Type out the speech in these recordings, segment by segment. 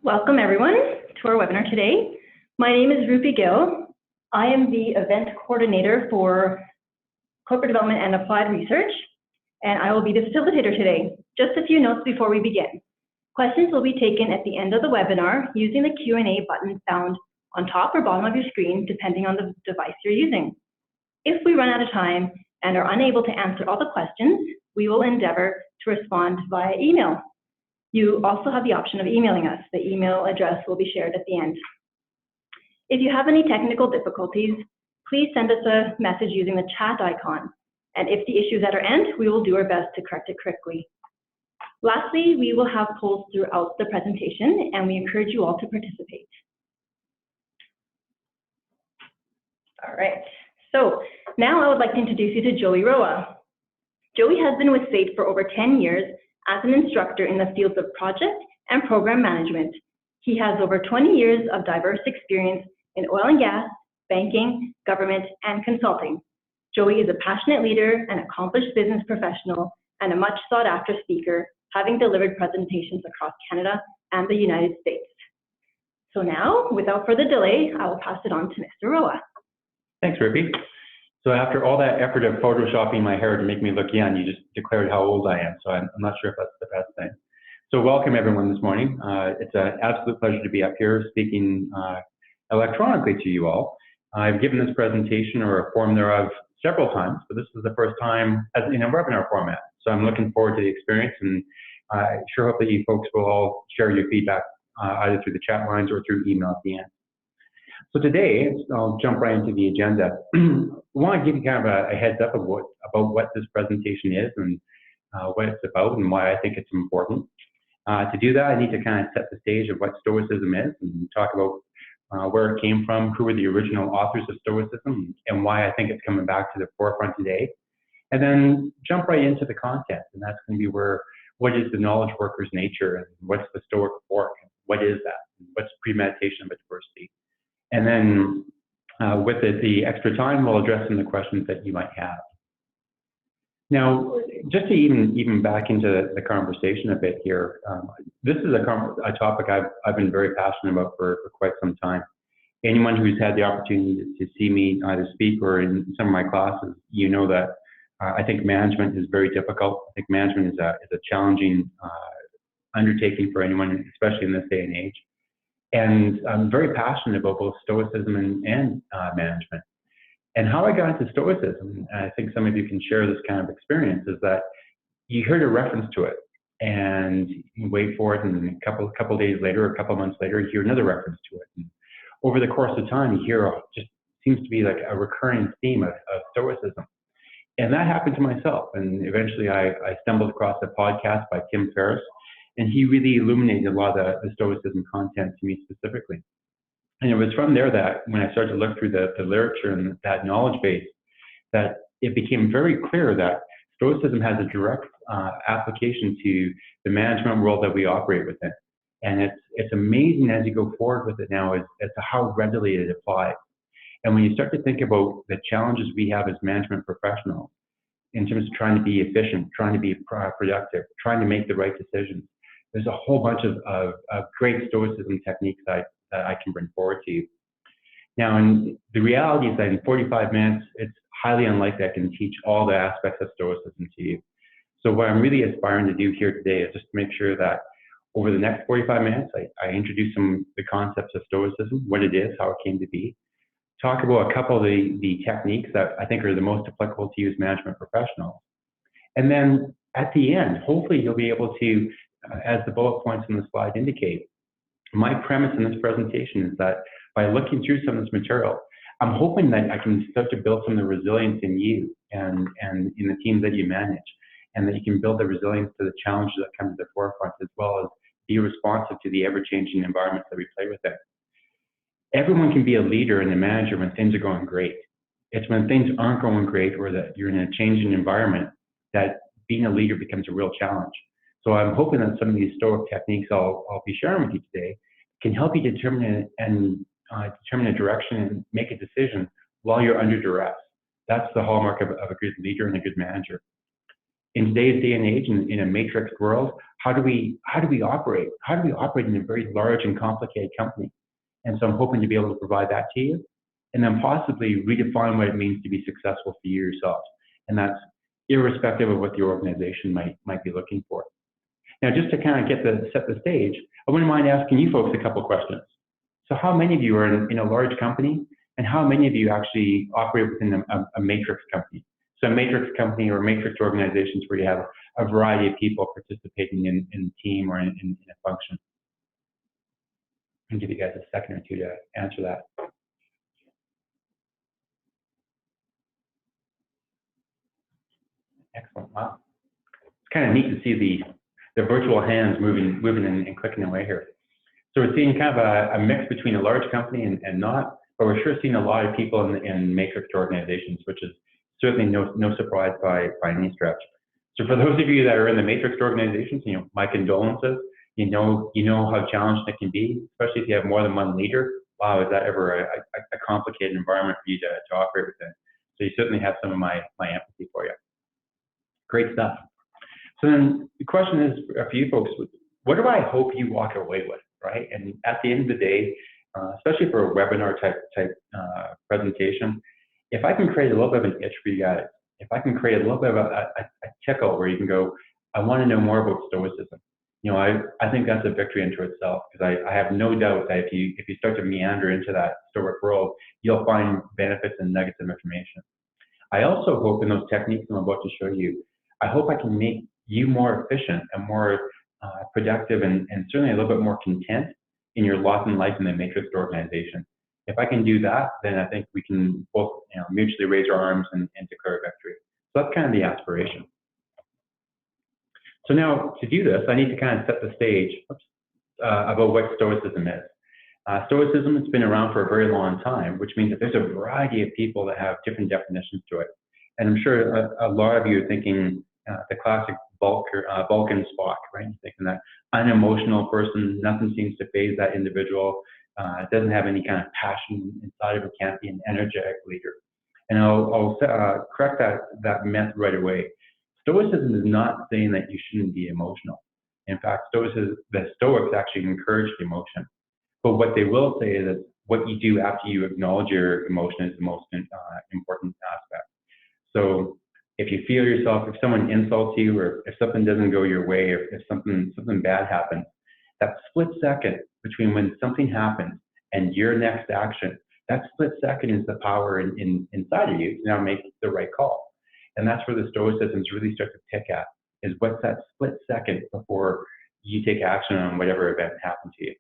Welcome everyone to our webinar today. My name is Rupi Gill. I am the event coordinator for corporate development and applied research, and I will be the facilitator today. Just a few notes before we begin. Questions will be taken at the end of the webinar using the Q&A button found on top or bottom of your screen, depending on the device you're using. If we run out of time and are unable to answer all the questions, we will endeavor to respond via email. You also have the option of emailing us. The email address will be shared at the end. If you have any technical difficulties, please send us a message using the chat icon. And if the issue is at our end, we will do our best to correct it quickly. Lastly, we will have polls throughout the presentation, and we encourage you all to participate. All right, so now I would like to introduce you to Joey Roa. Joey has been with SAIT for over 10 years as an instructor in the fields of project and program management. He has over 20 years of diverse experience in oil and gas, banking, government, and consulting. Joey is a passionate leader, an accomplished business professional, and a much sought after speaker, having delivered presentations across Canada and the United States. So now, without further delay, I will pass it on to Mr. Roa. Thanks, Rupi. So after all that effort of photoshopping my hair to make me look young, you just declared how old I am. So I'm not sure if that's the best thing. So welcome everyone this morning. It's an absolute pleasure to be up here speaking electronically to you all. I've given this presentation or a form thereof several times, but this is the first time as in a webinar format. So I'm looking forward to the experience, and I sure hope that you folks will all share your feedback either through the chat lines or through email at the end. So today, I'll jump right into the agenda. I want to give you kind of a heads up about what this presentation is and what it's about and why I think it's important. To do that, I need to kind of set the stage of what Stoicism is and talk about where it came from, who were the original authors of Stoicism, and why I think it's coming back to the forefront today. And then jump right into the content, and that's going to be what is the knowledge worker's nature, and what's the Stoic fork, what is that, what's premeditation of adversity. And then with the extra time, we'll address some of the questions that you might have. Now, just to even back into the conversation a bit here, this is a topic I've been very passionate about for quite some time. Anyone who's had the opportunity to see me either speak or in some of my classes, you know that I think management is very difficult. I think management is a challenging undertaking for anyone, especially in this day and age. And I'm very passionate about both Stoicism and management. And how I got into Stoicism, and I think some of you can share this kind of experience, is that you heard a reference to it, and you wait for it, and a couple days later, a couple months later, you hear another reference to it. And over the course of time, you hear just seems to be like a recurring theme of Stoicism. And that happened to myself. And eventually, I stumbled across a podcast by Tim Ferriss, and he really illuminated a lot of the Stoicism content to me specifically. And it was from there that when I started to look through the literature and that knowledge base, that it became very clear that Stoicism has a direct application to the management world that we operate within. And it's amazing as you go forward with it now as to how readily it applies. And when you start to think about the challenges we have as management professionals in terms of trying to be efficient, trying to be productive, trying to make the right decisions, there's a whole bunch of great Stoicism techniques that I can bring forward to you. Now, and the reality is that in 45 minutes, it's highly unlikely I can teach all the aspects of Stoicism to you. So what I'm really aspiring to do here today is just to make sure that over the next 45 minutes, I introduce the concepts of Stoicism, what it is, how it came to be, talk about a couple of the techniques that I think are the most applicable to you as management professionals. And then at the end, hopefully you'll be able to, as the bullet points in the slide indicate, my premise in this presentation is that by looking through some of this material, I'm hoping that I can start to build some of the resilience in you and in the teams that you manage, and that you can build the resilience to the challenges that come to the forefront, as well as be responsive to the ever-changing environments that we play within. Everyone can be a leader and a manager when things are going great. It's when things aren't going great or that you're in a changing environment that being a leader becomes a real challenge. So I'm hoping that some of these Stoic techniques I'll be sharing with you today can help you determine a direction and make a decision while you're under duress. That's the hallmark of a good leader and a good manager. in today's day and age, in a matrix world, how do we operate? How do we operate in a very large and complicated company? And so I'm hoping to be able to provide that to you, and then possibly redefine what it means to be successful for you yourself. And that's irrespective of what the organization might be looking for. Now, just to kind of set the stage, I wouldn't mind asking you folks a couple questions. So how many of you are in a large company, and how many of you actually operate within a matrix company? So a matrix company or matrix organizations where you have a variety of people participating in a team or in a function. I'll give you guys a second or two to answer that. Excellent. Wow. It's kind of neat to see the virtual hands moving and clicking away here. So we're seeing kind of a mix between a large company and not, but we're sure seeing a lot of people in matrix organizations, which is certainly no surprise by any stretch. So for those of you that are in the matrix organizations, my condolences. You know how challenging it can be, especially if you have more than one leader. Wow, is that ever a complicated environment for you to operate within? So you certainly have some of my empathy for you. Great stuff. So then the question is for you folks, what do I hope you walk away with, right? And at the end of the day, especially for a webinar type presentation, if I can create a little bit of an itch for you guys, if I can create a little bit of a tickle where you can go, I want to know more about Stoicism. I think that's a victory unto itself, because I have no doubt that if you start to meander into that Stoic world, you'll find benefits and nuggets of information. I also hope in those techniques I'm about to show you, I hope I can make you more efficient and more productive and certainly a little bit more content in your lot in life in the matrix organization. If I can do that, then I think we can both mutually raise our arms and declare victory. So that's kind of the aspiration. So now to do this, I need to kind of set the stage about what Stoicism is. Stoicism has been around for a very long time, which means that there's a variety of people that have different definitions to it. And I'm sure a lot of you are thinking the classic Vulcan Spock, right? You're thinking that unemotional person, nothing seems to faze that individual, doesn't have any kind of passion inside of it, can't be an energetic leader. And I'll correct that myth right away. Stoicism is not saying that you shouldn't be emotional. In fact, the Stoics actually encourage emotion. But what they will say is that what you do after you acknowledge your emotion is the most important aspect. So if you feel yourself, if someone insults you, or if something doesn't go your way, or if something bad happens, that split second between when something happens and your next action, that split second is the power inside of you to now make the right call. And that's where the Stoicisms really start to pick at, is what's that split second before you take action on whatever event happened to you.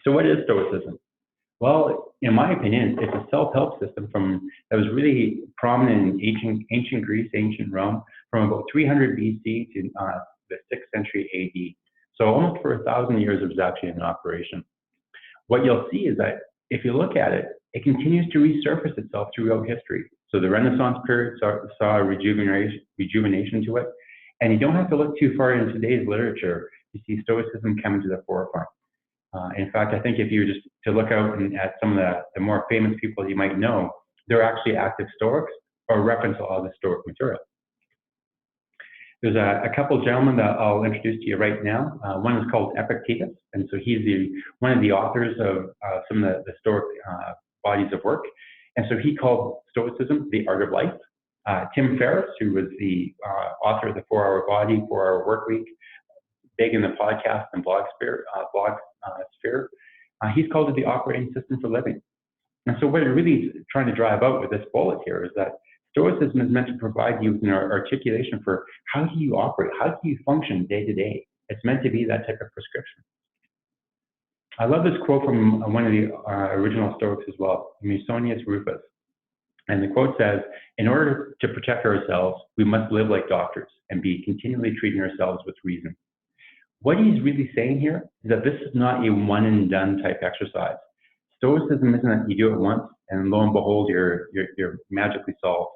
So what is Stoicism? Well, in my opinion, it's a self-help system that was really prominent in ancient Greece, ancient Rome, from about 300 BC to the 6th century AD. So almost for 1,000 years it was actually in operation. What you'll see is that if you look at it, it continues to resurface itself throughout history. So the Renaissance period saw a rejuvenation to it. And you don't have to look too far into today's literature to see Stoicism coming to the forefront. In fact, I think if you were just to look out at some of the more famous people you might know, they're actually active Stoics or reference a lot of the Stoic material. There's a couple gentlemen that I'll introduce to you right now. One is called Epictetus, and so he's one of the authors of some of the Stoic bodies of work. And so he called Stoicism the art of life. Tim Ferriss, who was the author of the 4-Hour Body, 4-Hour Work Week, big in the podcast and blog sphere, he's called it the operating system for living. And so what it really is trying to drive out with this bullet here is that Stoicism is meant to provide you with an articulation for how do you operate, how do you function day to day. It's meant to be that type of prescription. I love this quote from one of the original Stoics as well, Musonius Rufus. And the quote says, "In order to protect ourselves, we must live like doctors and be continually treating ourselves with reason." What he's really saying here is that this is not a one and done type exercise. Stoicism isn't that you do it once and lo and behold, you're magically solved.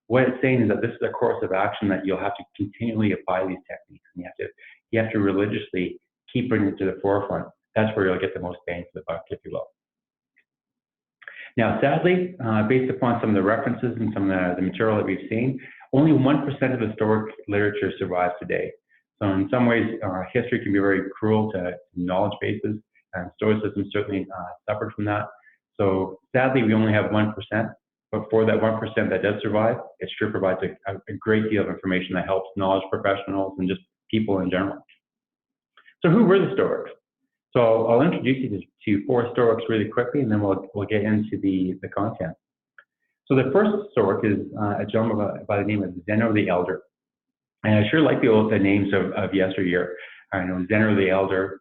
What it's saying is that this is a course of action that you'll have to continually apply these techniques, and you have to religiously keep bringing it to the forefront. That's where you'll get the most bang for the buck, if you will. Now, sadly, based upon some of the references and some of the material that we've seen, only 1% of the Stoic literature survives today. So in some ways, history can be very cruel to knowledge bases, and Stoicism certainly suffered from that. So sadly, we only have 1%, but for that 1% that does survive, it sure provides a great deal of information that helps knowledge professionals and just people in general. So who were the Stoics? So I'll introduce you to 4 Stoics really quickly, and then we'll get into the content. So the first Stoic is a gentleman by the name of Zeno the Elder. And I sure like the names of yesteryear. I know Zeno the Elder,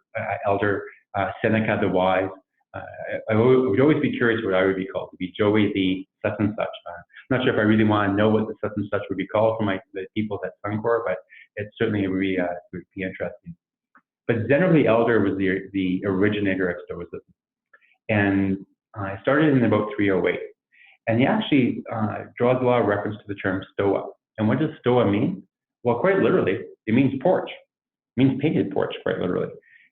Seneca the Wise. I would always be curious what I would be called, to be Joey the such and such. I'm not sure if I really want to know what the such and such would be called for the people at Suncor, but it certainly would be interesting. But Zeno the Elder was the originator of Stoicism. And it started in about 308. And he actually draws a lot of reference to the term stoa. And what does stoa mean? Well, quite literally, it means porch. It means painted porch, quite literally.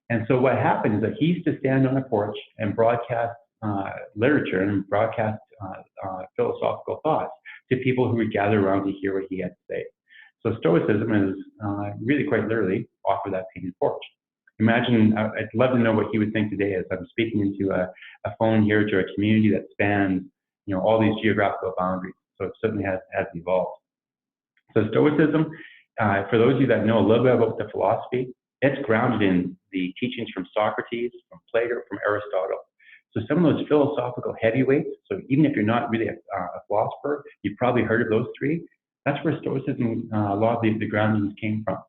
And so what happened is that he used to stand on a porch and broadcast literature and broadcast philosophical thoughts to people who would gather around to hear what he had to say. So Stoicism is really quite literally off of that painted porch. Imagine, I'd love to know what he would think today as I'm speaking into a phone here to a community that spans, all these geographical boundaries. So it certainly has evolved. So Stoicism, for those of you that know a little bit about the philosophy, it's grounded in the teachings from Socrates, from Plato, from Aristotle. So some of those philosophical heavyweights, so even if you're not really a philosopher, you've probably heard of those 3. That's where Stoicism, a lot of the groundings came from.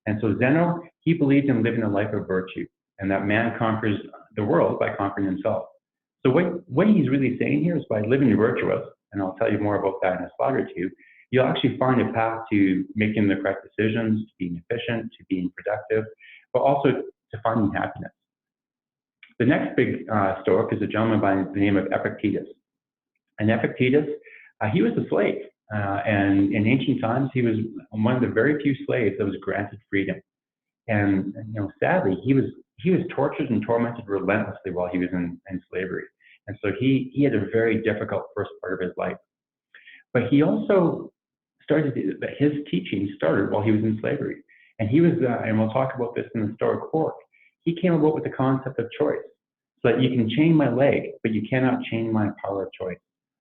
And so Zeno, he believed in living a life of virtue, and that man conquers the world by conquering himself. So what he's really saying here is by living virtuous, and I'll tell you more about that in a slide or two, you'll actually find a path to making the correct decisions, to being efficient, to being productive, but also to finding happiness. The next big Stoic is a gentleman by the name of Epictetus. And Epictetus, he was a slave. And in ancient times, he was one of the very few slaves that was granted freedom. And sadly, he was tortured and tormented relentlessly while he was in slavery. And so he had a very difficult first part of his life. But he also his teaching started while he was in slavery. And he was, and we'll talk about this in the Stoic Fork, he came about with the concept of choice. So that you can chain my leg, but you cannot chain my power of choice.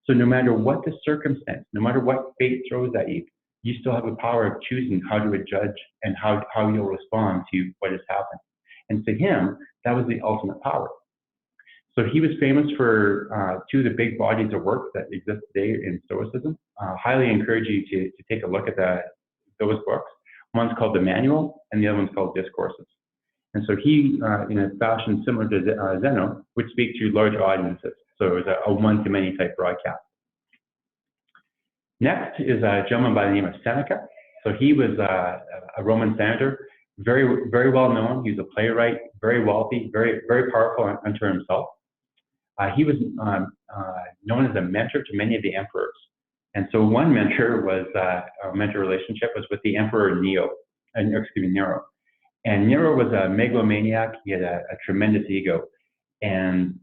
So no matter what the circumstance, no matter what fate throws at you, you still have the power of choosing how to judge and how you'll respond to what has happened. And to him, that was the ultimate power. So he was famous for 2 of the big bodies of work that exist today in Stoicism. Highly encourage you to take a look at those books. One's called the Manual, and the other one's called Discourses. And so he, in a fashion similar to Zeno, would speak to large audiences. So it was a one-to-many type broadcast. Next is a gentleman by the name of Seneca. So he was a Roman senator, very, very well known. He was a playwright, very wealthy, very, very powerful unto himself. He was known as a mentor to many of the emperors. And so one mentor relationship was with the Emperor Nero. And Nero was a megalomaniac. He had a tremendous ego. And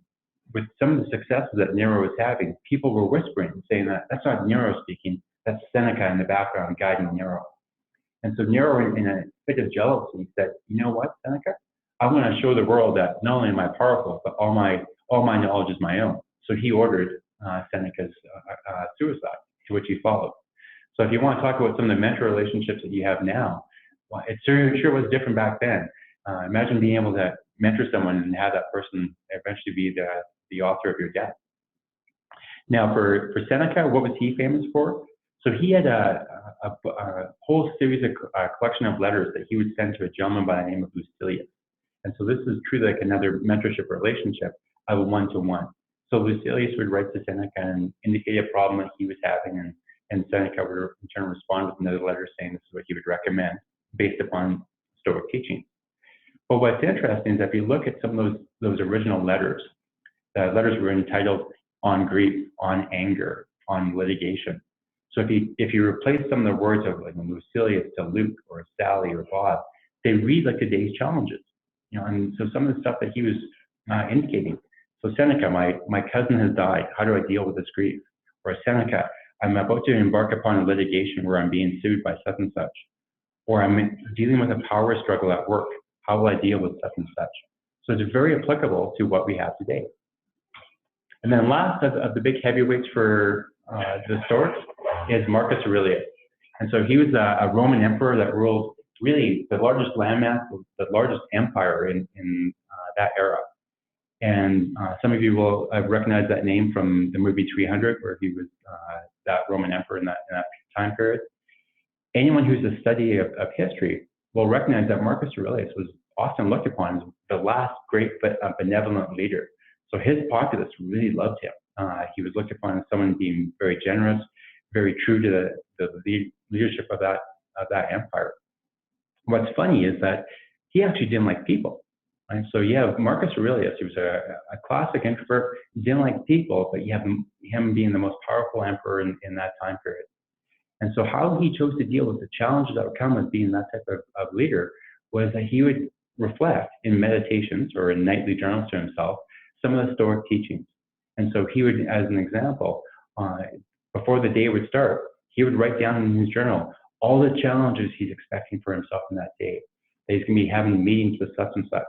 with some of the successes that Nero was having, people were whispering, saying that that's not Nero speaking, that's Seneca in the background guiding Nero. And so Nero, in a fit of jealousy, said, you know what, Seneca? I want to show the world that not only am I powerful, but all my knowledge is my own. So he ordered Seneca's suicide, to which he followed. So if you want to talk about some of the mentor relationships that you have now, well, it sure was different back then. Imagine being able to mentor someone and have that person eventually be the author of your death. Now, for Seneca, what was he famous for? So he had a whole series of collection of letters that he would send to a gentleman by the name of Lucilius. And so this is truly like another mentorship relationship of a one-to-one. So Lucilius would write to Seneca and indicate a problem that he was having, and Seneca would in turn respond with another letter saying this is what he would recommend based upon Stoic teaching. But what's interesting is if you look at some of those original letters, the letters were entitled On Grief, On Anger, On Litigation. So if you replace some of the words of like Lucilius to Luke or Sally or Bob, they read like today's challenges. And so some of the stuff that he was indicating. So Seneca, my cousin has died. How do I deal with this grief? Or Seneca, I'm about to embark upon a litigation where I'm being sued by such and such, or I'm dealing with a power struggle at work. How will I deal with such and such? So it's very applicable to what we have today. And then last of the big heavyweights for the Stoics is Marcus Aurelius. And so he was a Roman emperor that ruled really the largest landmass, the largest empire in that era. And some of you will recognize that name from the movie 300, where he was that Roman emperor in that time period. Anyone who's a study of history will recognize that Marcus Aurelius was often looked upon as the last great benevolent leader. So his populace really loved him. He was looked upon as someone being very generous, very true to the leadership of that empire. What's funny is that he actually didn't like people. Right? So you have Marcus Aurelius, he was a classic introvert, didn't like people, but you have him being the most powerful emperor in that time period. And so how he chose to deal with the challenges that would come with being that type of leader was that he would reflect in meditations or in nightly journals to himself some of the Stoic teachings. And so he would, as an example, before the day would start, he would write down in his journal all the challenges he's expecting for himself in that day. That he's going to be having meetings with such and such,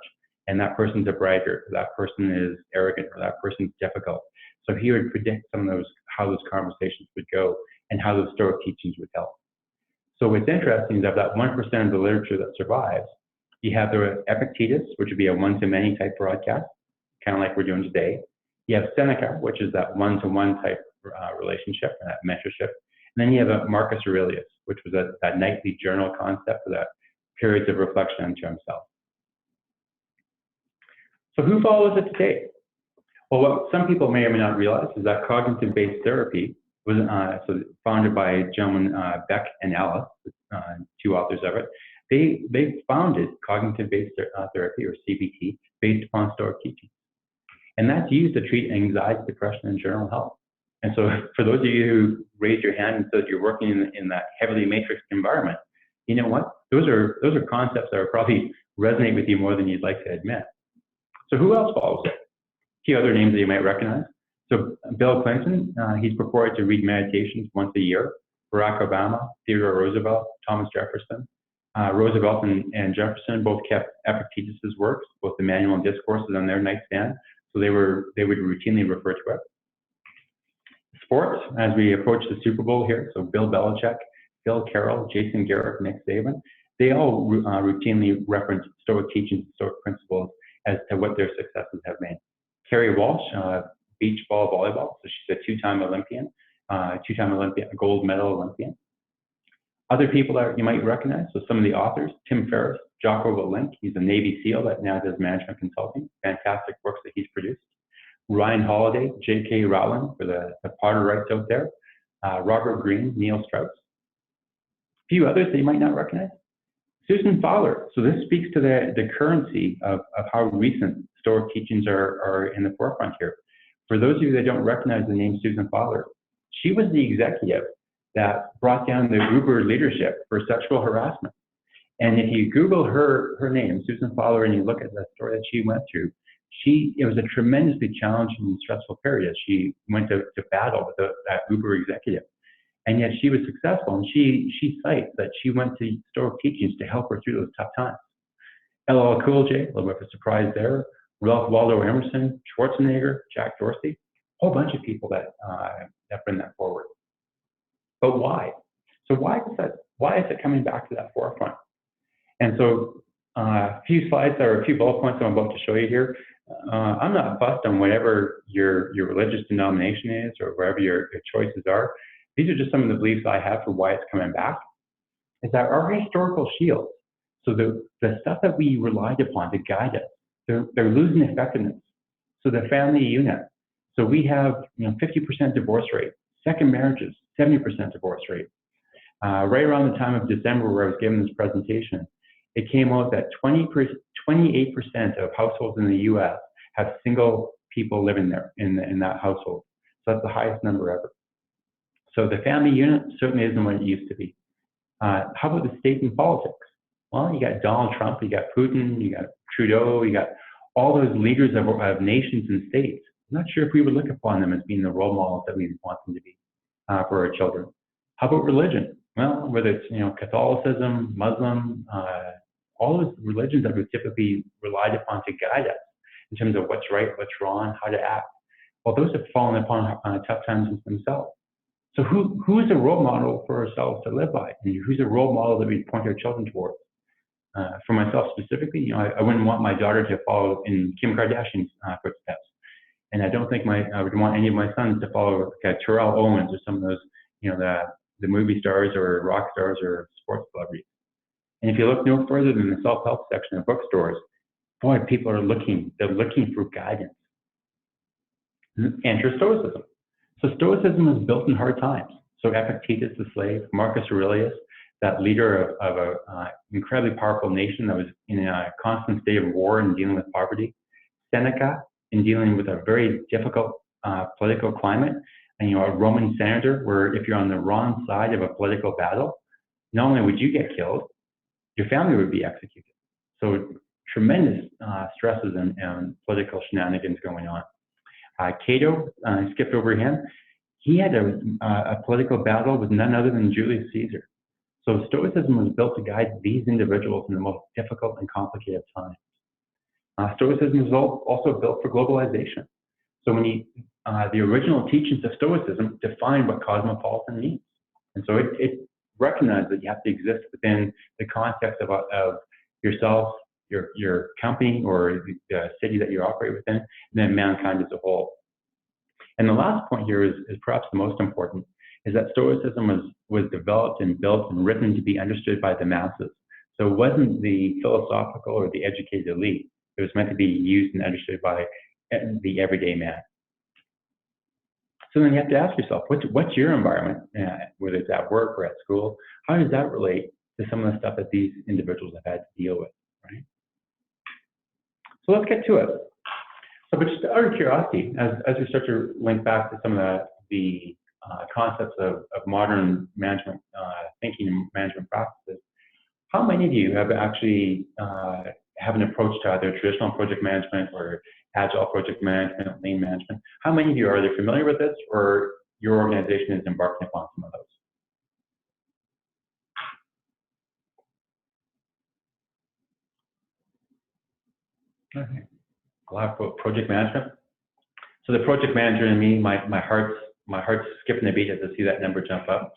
and that person's a braggart, or that person is arrogant, or that person's difficult. So he would predict some of those, how those conversations would go, and how those Stoic teachings would help. So what's interesting is that 1% of the literature that survives, you have the Epictetus, which would be a one-to-many type broadcast, kind of like we're doing today. You have Seneca, which is that one-to-one type relationship, and that mentorship. And then you have Marcus Aurelius, which was that nightly journal concept for that periods of reflection into himself. So who follows it today? Well, what some people may or may not realize is that cognitive-based therapy was founded by gentlemen Beck and Ellis, two authors of it. They founded cognitive-based therapy, or CBT, based upon Stoic teaching. And that's used to treat anxiety, depression, and general health. And so for those of you who raised your hand and said you're working in that heavily matrixed environment, you know what? Those are concepts that will probably resonate with you more than you'd like to admit. So who else follows it? A few other names that you might recognize. So Bill Clinton, he's purported to read meditations once a year. Barack Obama, Theodore Roosevelt, Thomas Jefferson. Roosevelt and Jefferson both kept Epictetus's works, both the Manual and Discourses, on their nightstand. So they would routinely refer to it. Sports, as we approach the Super Bowl here, so Bill Belichick, Phil Carroll, Jason Garrett, Nick Saban, they all routinely reference Stoic teachings, Stoic principles as to what their successes have made. Carrie Walsh, beach ball volleyball, so she's a two-time Olympian, gold medal Olympian. Other people that you might recognize, so some of the authors, Tim Ferriss, Jocko Willink, he's a Navy SEAL that now does management consulting, fantastic books that he's produced. Ryan Holiday, J.K. Rowling for the Potter rights out there, Robert Greene, Neil Strauss. A few others that you might not recognize. Susan Fowler, so this speaks to the currency of how recent Stoic teachings are in the forefront here. For those of you that don't recognize the name Susan Fowler, she was the executive that brought down the Uber leadership for sexual harassment. And if you Google her name, Susan Fowler, and you look at the story that she went through, it was a tremendously challenging and stressful period as she went to battle with that Uber executive. And yet she was successful, and she cites that she went to Stoic teachings to help her through those tough times. LL Cool J, a little bit of a surprise there, Ralph Waldo Emerson, Schwarzenegger, Jack Dorsey, a whole bunch of people that bring that forward. But why? So why is it coming back to that forefront? And so a few slides or a few bullet points I'm about to show you here. I'm not fussed on whatever your religious denomination is or wherever your choices are. These are just some of the beliefs I have for why it's coming back. Is that our historical shields, so the stuff that we relied upon to guide us, they're losing effectiveness. So the family unit. So we have 50% divorce rate, second marriages, 70% divorce rate. Right around the time of December where I was giving this presentation, it came out that 28% of households in the U.S. have single people living there in that household. So that's the highest number ever. So the family unit certainly isn't what it used to be. How about the state and politics? Well, you got Donald Trump, you got Putin, you got Trudeau, you got all those leaders of nations and states. I'm not sure if we would look upon them as being the role models that we want them to be. for our children. How about religion? Well, whether it's Catholicism, Muslim, all those religions that we typically relied upon to guide us in terms of what's right, what's wrong, how to act. Well, those have fallen upon tough times themselves. So who is a role model for ourselves to live by? And who's a role model that we point our children towards? For myself specifically, I wouldn't want my daughter to follow in Kim Kardashian's footsteps. And I don't think I would want any of my sons to follow Terrell Owens or some of those, the movie stars or rock stars or sports celebrities. And if you look no further than the self-help section of bookstores, boy, people are looking for guidance. Enter Stoicism. So Stoicism was built in hard times. So Epictetus the slave, Marcus Aurelius, that leader of an incredibly powerful nation that was in a constant state of war and dealing with poverty. Seneca, in dealing with a very difficult political climate, and a Roman senator, where if you're on the wrong side of a political battle, not only would you get killed, your family would be executed. So tremendous stresses and political shenanigans going on. Cato, I skipped over him. He had a political battle with none other than Julius Caesar. So Stoicism was built to guide these individuals in the most difficult and complicated times. Stoicism was also built for globalization. So when the original teachings of Stoicism define what cosmopolitan means. And so it recognized that you have to exist within the context of yourself, your company, or the city that you operate within, and then mankind as a whole. And the last point here is perhaps the most important, is that Stoicism was developed and built and written to be understood by the masses. So it wasn't the philosophical or the educated elite. It was meant to be used and understood by the everyday man. So then you have to ask yourself, what's your environment, whether it's at work or at school? How does that relate to some of the stuff that these individuals have had to deal with, right? So let's get to it. So, but just out of curiosity, as we start to link back to some of the concepts of modern management thinking and management practices, how many of you have actually have an approach to either traditional project management or agile project management, lean management? How many of you are either familiar with this or your organization is embarking upon some of those? Okay. A lot of project management. So the project manager in me, my heart's skipping a beat as I see that number jump up.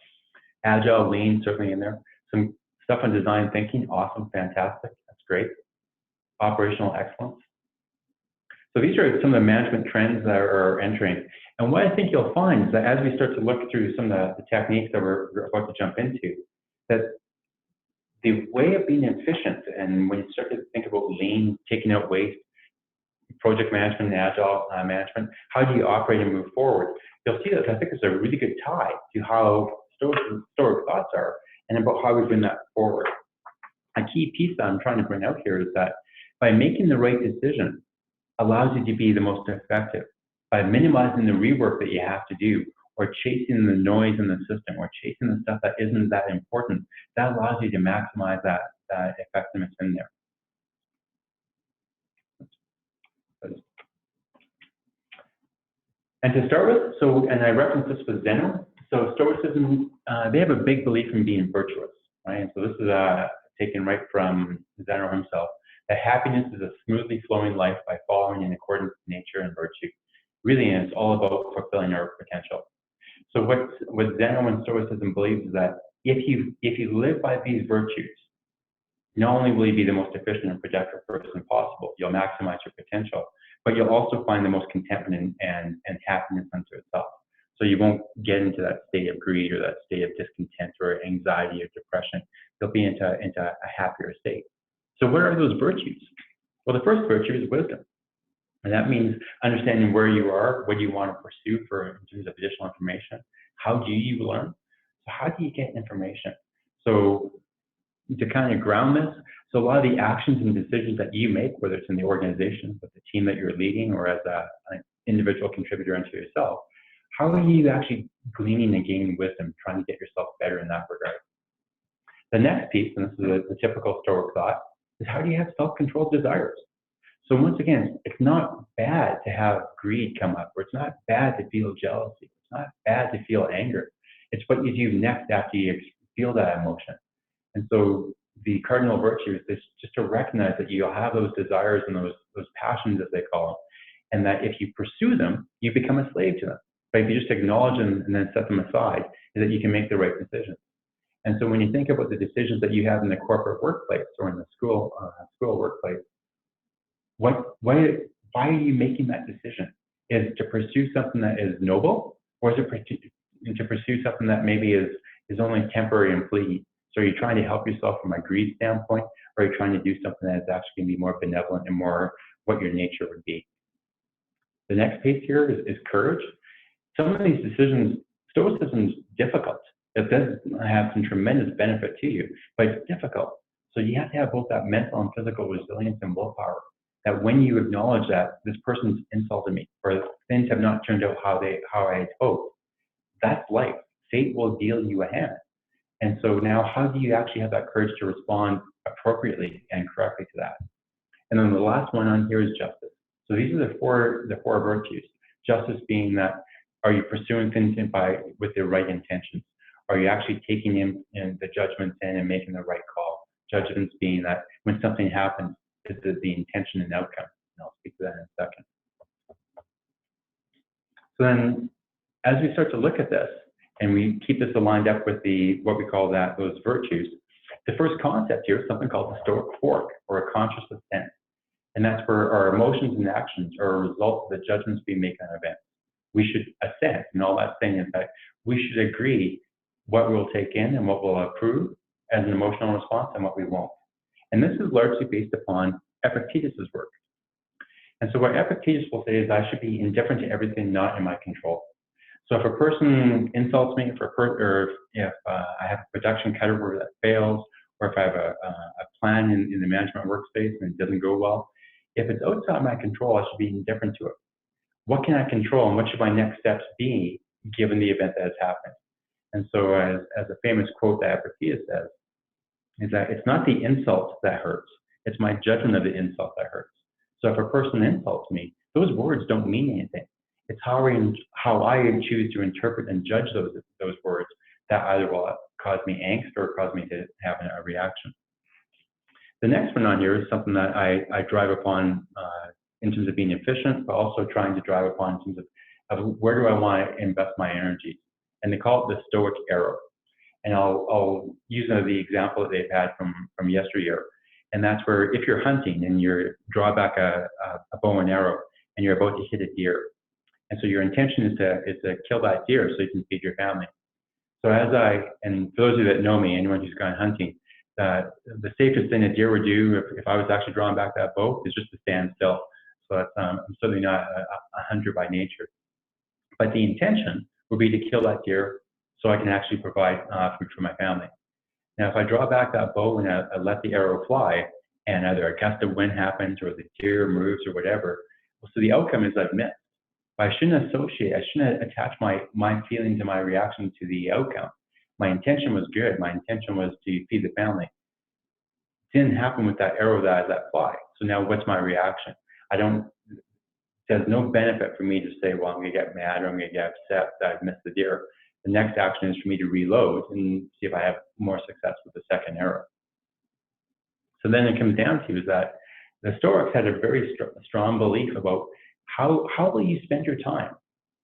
Agile, lean, certainly in there. Some stuff on design thinking, awesome, fantastic, that's great. Operational excellence. So these are some of the management trends that are entering. And what I think you'll find is that as we start to look through some of the techniques that we're about to jump into, that the way of being efficient, and when you start to think about lean, taking out waste, project management and agile management, how do you operate and move forward? You'll see that I think there's a really good tie to how Stoic thoughts are and about how we bring that forward. A key piece that I'm trying to bring out here is that by making the right decision allows you to be the most effective. By minimizing the rework that you have to do, or chasing the noise in the system, or chasing the stuff that isn't that important, that allows you to maximize that effectiveness in there. And to start with, and I referenced this with Zeno, so Stoicism, they have a big belief in being virtuous, right? And so this is taken right from Zeno himself, that happiness is a smoothly flowing life by following in accordance with nature and virtue. Really, and it's all about fulfilling our potential. So what Zeno and Stoicism believes is that if you live by these virtues, not only will you be the most efficient and productive person possible, you'll maximize your potential, but you'll also find the most contentment and happiness unto itself. So you won't get into that state of greed or that state of discontent or anxiety or depression. You'll be into a happier state. So what are those virtues? Well, the first virtue is wisdom. And that means understanding where you are, what you want to pursue in terms of additional information. How do you learn? So how do you get information? So to kind of ground this, so a lot of the actions and decisions that you make, whether it's in the organization, with the team that you're leading, or as an individual contributor unto yourself, how are you actually gleaning and gaining wisdom, trying to get yourself better in that regard? The next piece, and this is the typical Stoic thought, is how do you have self-controlled desires? So once again, it's not bad to have greed come up, or it's not bad to feel jealousy. It's not bad to feel anger. It's what you do next after you feel that emotion. And so the cardinal virtues is just to recognize that you'll have those desires and those passions, as they call them, and that if you pursue them, you become a slave to them. But if you just acknowledge them and then set them aside, is that you can make the right decisions. And so when you think about the decisions that you have in the corporate workplace or in the school workplace, why are you making that decision? Is it to pursue something that is noble, or is it to pursue something that maybe is only temporary and fleeting? So are you trying to help yourself from a greed standpoint, or are you trying to do something that is actually going to be more benevolent and more what your nature would be? The next piece here is courage. Some of these decisions, Stoicism is difficult. It does have some tremendous benefit to you, but it's difficult. So you have to have both that mental and physical resilience and willpower. That when you acknowledge that this person's insulted me, or things have not turned out how I had hoped, that's life. Fate will deal you a hand. And so now, how do you actually have that courage to respond appropriately and correctly to that? And then the last one on here is justice. So these are the four virtues. Justice being that, are you pursuing things with the right intentions? Are you actually taking in the judgments in and making the right call? Judgments being that when something happens, is the intention and outcome. And I'll speak to that in a second. So then, as we start to look at this, and we keep this aligned up with what we call those virtues, the first concept here is something called the Stoic fork, or a conscious assent. And that's where our emotions and actions are a result of the judgments we make on events. We should assent, and all that's saying is that we should agree what we'll take in and what we'll approve as an emotional response and what we won't. And this is largely based upon Epictetus's work. And so what Epictetus will say is I should be indifferent to everything not in my control. So if a person insults me, or if I have a production category that fails, or if I have a plan in the management workspace and it doesn't go well, if it's outside my control, I should be indifferent to it. What can I control, and what should my next steps be given the event that has happened? And so as a famous quote that Epictetus says, is that it's not the insult that hurts, it's my judgment of the insult that hurts. So if a person insults me, those words don't mean anything. It's how I choose to interpret and judge those words that either will cause me angst or cause me to have a reaction. The next one on here is something that I drive upon in terms of being efficient, but also trying to drive upon in terms of where do I want to invest my energy. And they call it the Stoic arrow. And I'll use the example that they've had from yesteryear. And that's where if you're hunting and you draw back a bow and arrow and you're about to hit a deer. And so your intention is to kill that deer so you can feed your family. So and for those of you that know me, anyone who's gone hunting, the safest thing a deer would do if I was actually drawing back that bow is just to stand still. So that's, I'm certainly not a hunter by nature. But the intention would be to kill that deer so I can actually provide food for my family. Now, if I draw back that bow and I let the arrow fly, and either a gust of wind happens or the deer moves or whatever, so the outcome is I've missed. But I shouldn't attach my feelings and my reaction to the outcome. My intention was good. My intention was to feed the family. It didn't happen with that arrow that I let fly. So now what's my reaction? There's no benefit for me to say, well, I'm going to get mad or I'm going to get upset that I've missed the deer. The next action is for me to reload and see if I have more success with the second arrow. So then it comes down to is that the Stoics had a very strong belief about how will you spend your time?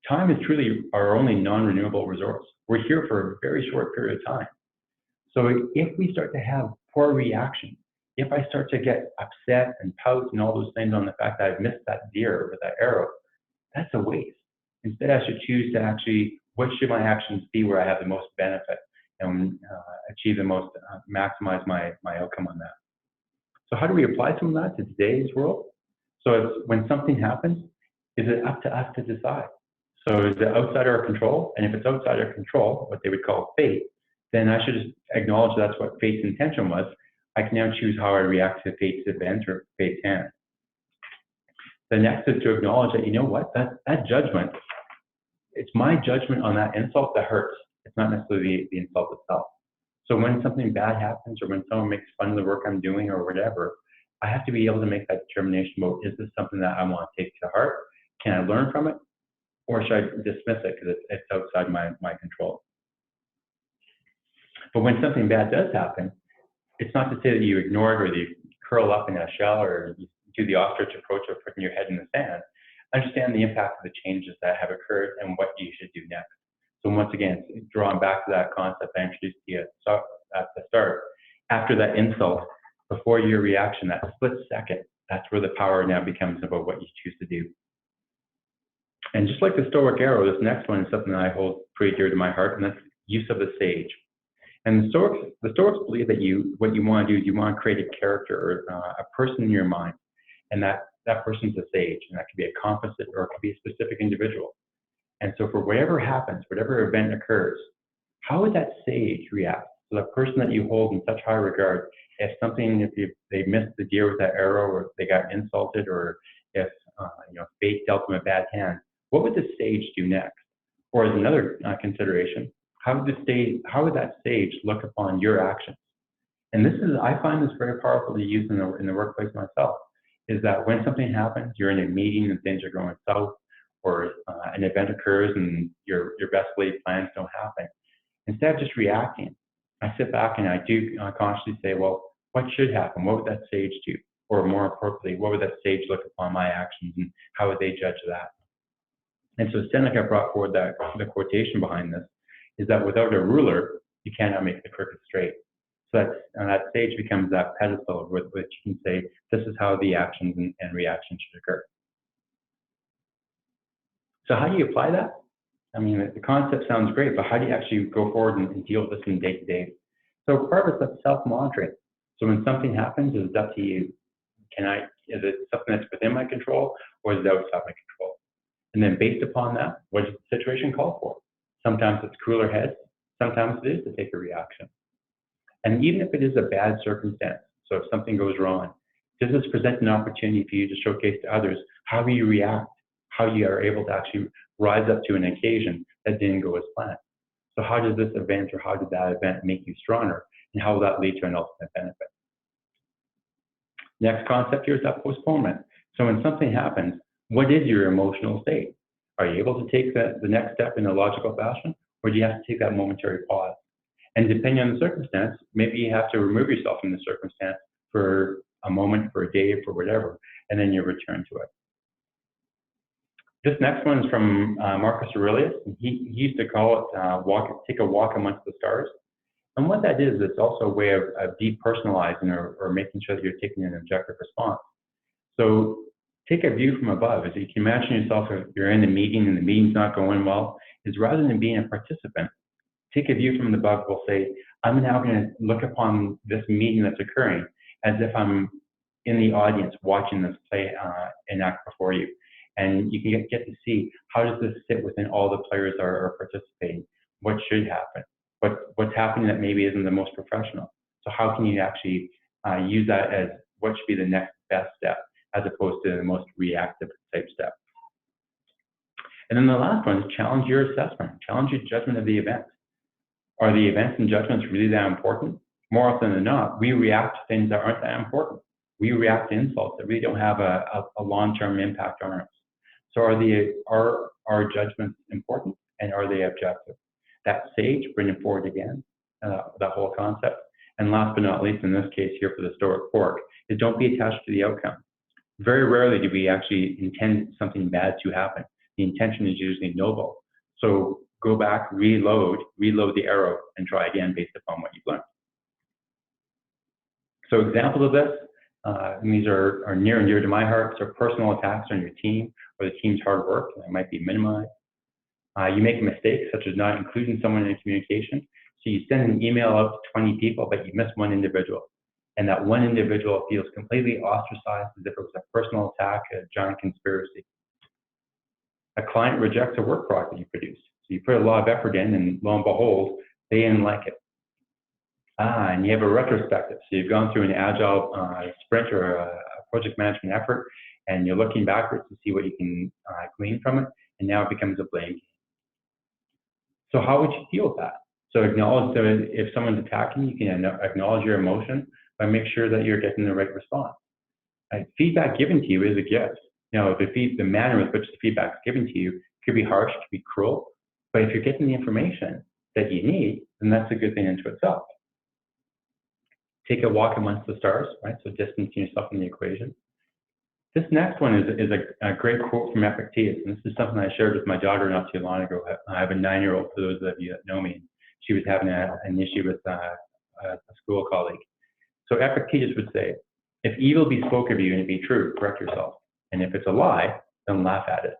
Time is truly our only non-renewable resource. We're here for a very short period of time. So if we start to have poor reaction, if I start to get upset and pout and all those things on the fact that I've missed that deer with that arrow, that's a waste. Instead, I should choose to actually, what should my actions be where I have the most benefit and achieve the most, maximize my outcome on that. So how do we apply some of that to today's world? So it's when something happens, is it up to us to decide? So is it outside our control? And if it's outside our control, what they would call fate, then I should just acknowledge that's what fate's intention was. I can now choose how I react to fate's event or fate's hand. The next is to acknowledge that, you know what, that judgment, it's my judgment on that insult that hurts. It's not necessarily the insult itself. So when something bad happens or when someone makes fun of the work I'm doing or whatever, I have to be able to make that determination about, is this something that I want to take to heart? Can I learn from it? Or should I dismiss it because it's outside my control? But when something bad does happen, it's not to say that you ignore it or that you curl up in a shell or you do the ostrich approach of putting your head in the sand. Understand the impact of the changes that have occurred and what you should do next. So once again, drawing back to that concept I introduced to you at the start, after that insult, before your reaction, that split second, that's where the power now becomes about what you choose to do. And just like the Stoic arrow, this next one is something that I hold pretty dear to my heart, and that's use of the sage. And the Stoics believe that what you want to do is you want to create a character or a person in your mind, and that person's a sage, and that could be a composite or it could be a specific individual. And so for whatever happens, whatever event occurs, how would that sage react? So the person that you hold in such high regard, if they missed the deer with that arrow, or they got insulted, or if fate dealt them a bad hand, what would the sage do next? Or as another consideration, how would that sage look upon your actions? And I find this very powerful to use in the workplace myself, is that when something happens, you're in a meeting and things are going south, or an event occurs and your best laid plans don't happen. Instead of just reacting, I sit back and I do consciously say, well, what should happen? What would that sage do? Or more appropriately, what would that sage look upon my actions and how would they judge that? And so Seneca brought forward the quotation behind this, is that without a ruler, you cannot make the crooked straight. So that sage becomes that pedestal with which you can say, this is how the actions and reactions should occur. So how do you apply that? I mean, the concept sounds great, but how do you actually go forward and deal with this in day-to-day? So part of it's self-monitoring. So when something happens, it's up to you. Is it something that's within my control, or is it outside my control? And then based upon that, what does the situation call for? Sometimes it's cooler heads, sometimes it is to take a reaction. And even if it is a bad circumstance, so if something goes wrong, does this present an opportunity for you to showcase to others how you react, how you are able to actually rise up to an occasion that didn't go as planned? So how does this event, or how did that event make you stronger, and how will that lead to an ultimate benefit? Next concept here is that postponement. So when something happens, what is your emotional state? Are you able to take the next step in a logical fashion, or do you have to take that momentary pause? And depending on the circumstance, maybe you have to remove yourself from the circumstance for a moment, for a day, for whatever, and then you return to it. This next one is from Marcus Aurelius. He used to call it take a walk amongst the stars. And what that is, it's also a way of depersonalizing or making sure that you're taking an objective response. So take a view from above. As you can imagine yourself, if you're in a meeting and the meeting's not going well, is rather than being a participant, take a view from above. We'll say, I'm now going to look upon this meeting that's occurring as if I'm in the audience watching this play enact before you. And you can get to see, how does this sit within all the players that are participating? What should happen? What's happening that maybe isn't the most professional? So how can you actually use that as what should be the next best step, as opposed to the most reactive type step? And then the last one is challenge your assessment, challenge your judgment of the event. Are the events and judgments really that important? More often than not, we react to things that aren't that important. We react to insults that really don't have a long-term impact on us. So are our judgments important, and are they objective? That sage, bringing forward again, that whole concept. And last but not least, in this case here for the Stoic fork, is don't be attached to the outcome. Very rarely do we actually intend something bad to happen. The intention is usually noble. So go back, reload the arrow, and try again based upon what you've learned. So examples of this, and these are near and dear to my heart. So personal attacks on your team or the team's hard work that might be minimized. You make a mistake, such as not including someone in communication. So you send an email out to 20 people, but you miss one individual. And that one individual feels completely ostracized, as if it was a personal attack, a giant conspiracy. A client rejects a work product that you produce. So you put a lot of effort in, and lo and behold, they didn't like it. And you have a retrospective. So you've gone through an agile sprint or a project management effort, and you're looking backwards to see what you can glean from it, and now it becomes a blame game. So how would you deal with that? So acknowledge that if someone's attacking you, can acknowledge your emotion, but make sure that you're getting the right response. Feedback given to you is a gift. Now, the manner with which the feedback is given to you could be harsh, could be cruel, but if you're getting the information, that you need, then that's a good thing into itself. Take a walk amongst the stars, right? So distancing yourself from the equation. This next one is a great quote from Epictetus, and this is something I shared with my daughter not too long ago. I have a 9-year-old, for those of you that know me. She was having an issue with a school colleague. So Epictetus would say, if evil be spoke of you and it be true, correct yourself. And if it's a lie, then laugh at it.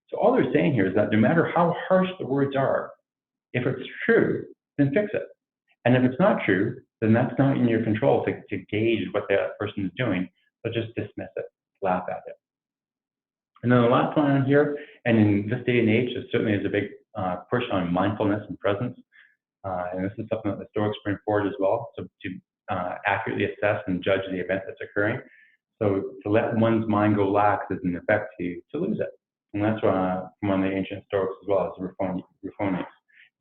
So all they're saying here is that no matter how harsh the words are, if it's true, then fix it. And if it's not true, then that's not in your control to gauge what that person is doing, but just dismiss it, laugh at it. And then the last one on here, and in this day and age, there certainly is a big push on mindfulness and presence. And this is something that the Stoics bring forward as well, so to accurately assess and judge the event that's occurring. So to let one's mind go lax is in effect to lose it. And that's from one of the ancient Stoics as well as Reformers.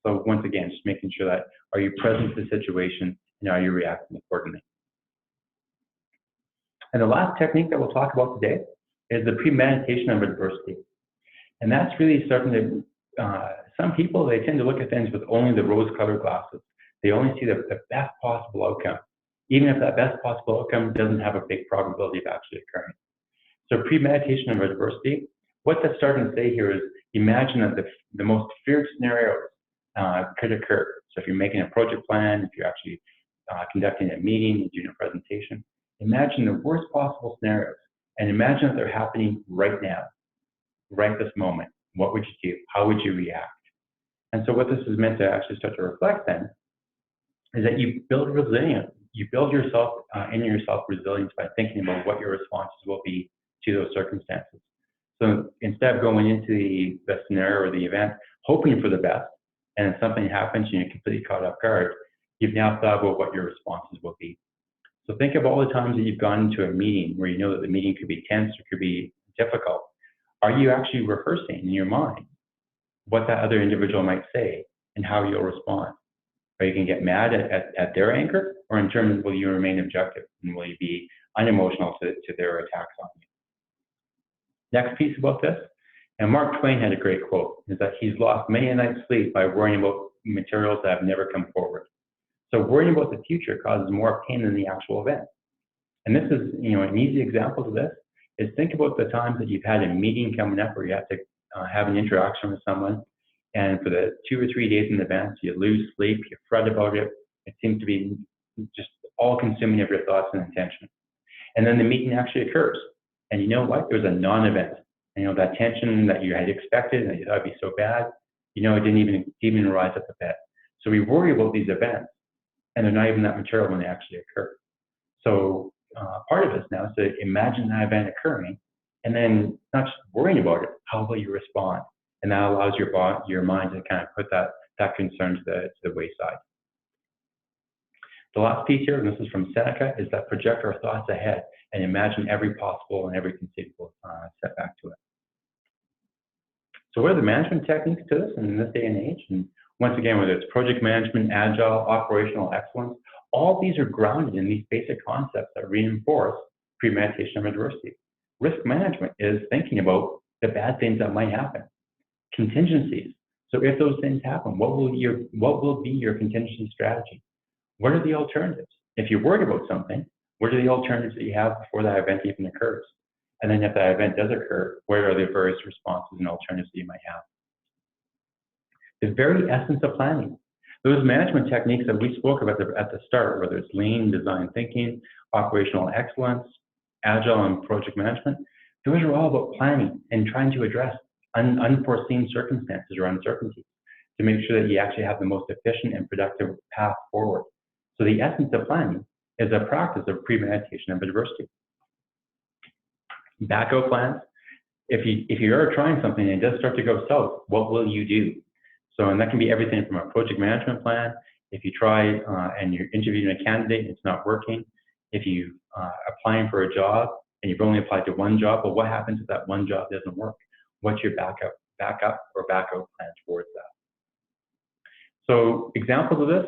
So once again, just making sure that are you present to the situation and are you reacting accordingly. And the last technique that we'll talk about today is the premeditation of adversity. And that's really something that some people, they tend to look at things with only the rose-colored glasses. They only see the best possible outcome, even if that best possible outcome doesn't have a big probability of actually occurring. So premeditation of adversity, what that's starting to say here is imagine that the most feared scenarios could occur. So if you're making a project plan, if you're actually conducting a meeting, doing a presentation, imagine the worst possible scenarios and imagine that they're happening right now, right this moment. What would you do? How would you react? And so what this is meant to actually start to reflect then is that you build resilience. You build yourself in yourself resilience by thinking about what your responses will be to those circumstances. So instead of going into the scenario or the event, hoping for the best, and if something happens and you're completely caught off guard, you've now thought about what your responses will be. So think of all the times that you've gone into a meeting where you know that the meeting could be tense or could be difficult. Are you actually rehearsing in your mind what that other individual might say and how you'll respond? Are you going to get mad at their anger, or in terms of will you remain objective and will you be unemotional to their attacks on you? Next piece about this, and Mark Twain had a great quote, is that he's lost many a night's sleep by worrying about materials that have never come forward. So worrying about the future causes more pain than the actual event. And this is, an easy example of this is think about the times that you've had a meeting coming up where you have to have an interaction with someone, and for the 2 or 3 days in advance, you lose sleep, you fret about it. It seems to be just all-consuming of your thoughts and intention. And then the meeting actually occurs, and you know what? There's a non-event. That tension that you had expected and that you thought would be so bad, it didn't even rise up a bit. So we worry about these events, and they're not even that material when they actually occur. So part of this now is to imagine that event occurring, and then not just worrying about it, how will you respond? And that allows your mind to kind of put that concern to the wayside. The last piece here, and this is from Seneca, is that project our thoughts ahead and imagine every possible and every conceivable setback to it. So what are the management techniques to this in this day and age? And once again, whether it's project management, agile, operational excellence, all these are grounded in these basic concepts that reinforce premeditation of adversity. Risk management is thinking about the bad things that might happen. Contingencies. So if those things happen, what will be your contingency strategy? What are the alternatives? If you're worried about something, what are the alternatives that you have before that event even occurs? And then if that event does occur, what are the various responses and alternatives that you might have? The very essence of planning. Those management techniques that we spoke about at the start, whether it's lean, design thinking, operational excellence, agile, and project management, those are all about planning and trying to address unforeseen circumstances or uncertainties to make sure that you actually have the most efficient and productive path forward. So the essence of planning is a practice of premeditation of adversity. Backup plans. If you are trying something and it does start to go south, what will you do? So, and that can be everything from a project management plan. If you try and you're interviewing a candidate and it's not working, if you applying for a job and you've only applied to one job, well, what happens if that one job doesn't work? What's your backup plan towards that? So examples of this,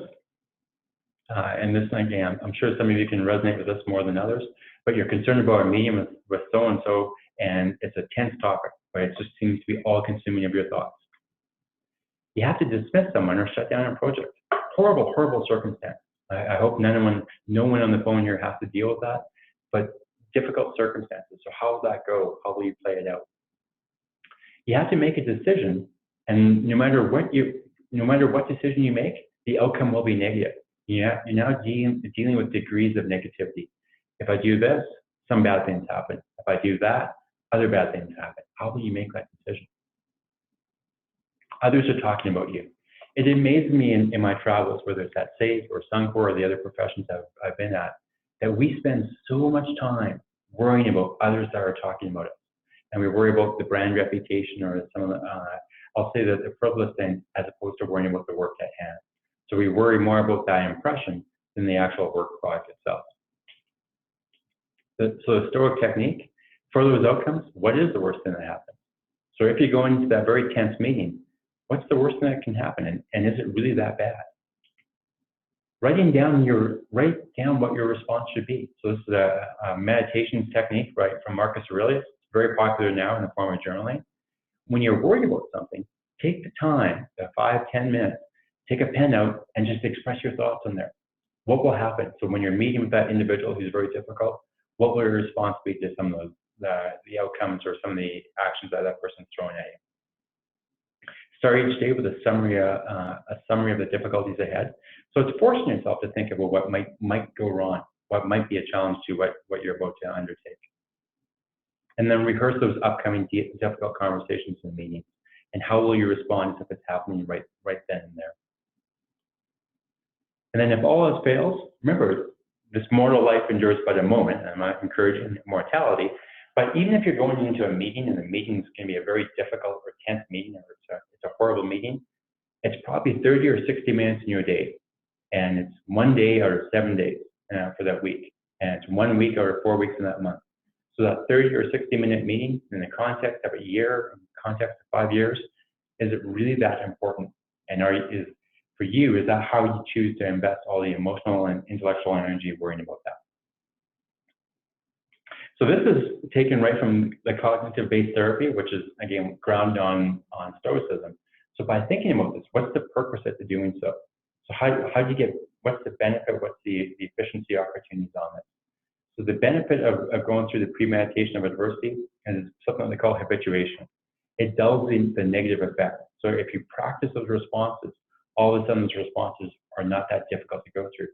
and this again, I'm sure some of you can resonate with this more than others, but you're concerned about a meeting with so-and-so, and it's a tense topic, right? It just seems to be all-consuming of your thoughts. You have to dismiss someone or shut down a project. Horrible, horrible circumstance. I hope no one on the phone here has to deal with that, but difficult circumstances. So how will that go? How will you play it out? You have to make a decision, and no matter what decision you make, the outcome will be negative. You're now dealing with degrees of negativity. If I do this, some bad things happen. If I do that, other bad things happen. How will you make that decision? Others are talking about you. It amazes me in my travels, whether it's at SAIT or Suncor or the other professions I've been at, that we spend so much time worrying about others that are talking about us. And we worry about the brand reputation or some of the, I'll say that the frivolous things as opposed to worrying about the work at hand. So we worry more about that impression than the actual work product itself. So the Stoic technique, for those outcomes, what is the worst thing that happens? So if you go into that very tense meeting, what's the worst thing that can happen? And is it really that bad? Write down what your response should be. So this is a meditation technique, right, from Marcus Aurelius. It's very popular now in the form of journaling. When you're worried about something, take the time, 5-10 minutes, take a pen out and just express your thoughts on there. What will happen? So when you're meeting with that individual who's very difficult, what will your response be to some of the outcomes or some of the actions that person's throwing at you? Start each day with a summary of the difficulties ahead. So it's forcing yourself to think about what might go wrong, what might be a challenge to what you're about to undertake. And then rehearse those upcoming difficult conversations and meetings. And how will you respond if it's happening right then and there? And then if all else fails, remember, this mortal life endures but a moment, and I'm not encouraging mortality, but even if you're going into a meeting and the meeting's going to be a very difficult or tense meeting, or it's a horrible meeting, it's probably 30 or 60 minutes in your day. And it's 1 day out of 7 days for that week. And it's 1 week out of 4 weeks in that month. So that 30 or 60-minute meeting in the context of a year, in the context of 5 years, is it really that important? And for you, is that how you choose to invest all the emotional and intellectual energy worrying about that? So this is taken right from the cognitive-based therapy, which is, again, grounded on Stoicism. So by thinking about this, what's the purpose of doing so? So how do you get, what's the benefit, what's the efficiency opportunities on this? So the benefit of going through the premeditation of adversity is something they call habituation. It dulls the negative effect. So if you practice those responses, all of a sudden those responses are not that difficult to go through.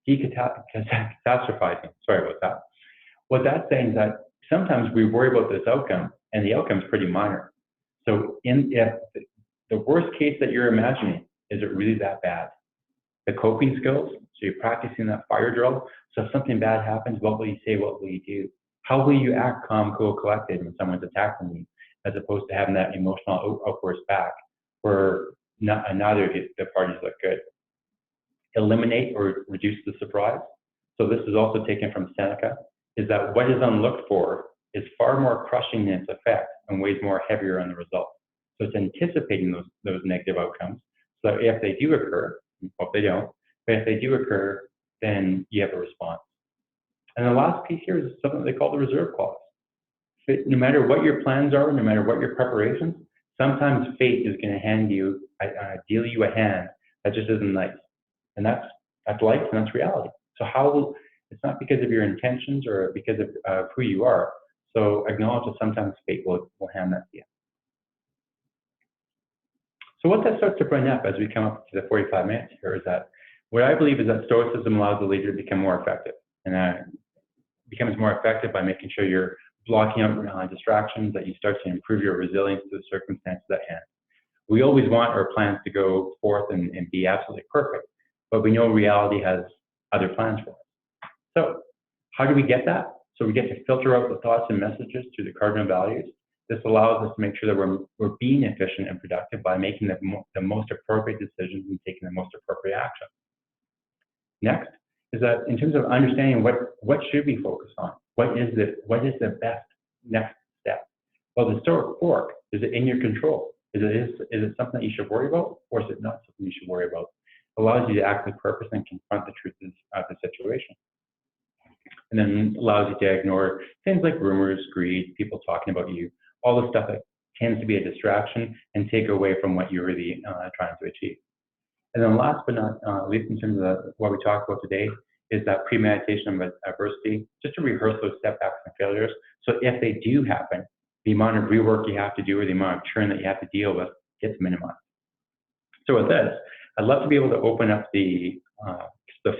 Catastrophizing, sorry about that. What that's saying is that sometimes we worry about this outcome, and the outcome's pretty minor. So if the worst case that you're imagining, is it really that bad? The coping skills, so you're practicing that fire drill. So if something bad happens, what will you say? What will you do? How will you act calm, cool, collected when someone's attacking you, as opposed to having that emotional outburst back where neither of the parties look good? Eliminate or reduce the surprise. So this is also taken from Seneca, is that what is unlooked for is far more crushing in its effect and weighs more heavier on the result. So it's anticipating those negative outcomes. So if they do occur, hope they don't, but if they do occur, then you have a response. And the last piece here is something they call the reserve clause. No matter what your plans are, no matter what your preparations, sometimes fate is going to deal you a hand that just isn't nice. And that's life and that's reality. So it's not because of your intentions or because of who you are. So acknowledge that sometimes fate will hand that to you. So what that starts to bring up as we come up to the 45 minutes here is that what I believe is that Stoicism allows the leader to become more effective. And that becomes more effective by making sure you're blocking out distractions, that you start to improve your resilience to the circumstances at hand. We always want our plans to go forth and be absolutely perfect, but we know reality has other plans for us. So how do we get that? So we get to filter out the thoughts and messages through the cardinal values. This allows us to make sure that we're being efficient and productive by making the most appropriate decisions and taking the most appropriate action. Next is that in terms of understanding what should we focus on? What is the best next step? Well, the Stoic fork, is it in your control? Is it something that you should worry about, or is it not something you should worry about? It allows you to act with purpose and confront the truth of the situation. And then allows you to ignore things like rumors, greed, people talking about you, all the stuff that tends to be a distraction and take away from what you're really trying to achieve. And then last but not least, in terms of what we talked about today, is that premeditation of adversity, just to rehearse those setbacks and failures. So if they do happen, the amount of rework you have to do or the amount of churn that you have to deal with gets minimized. So with this, I'd love to be able to open up the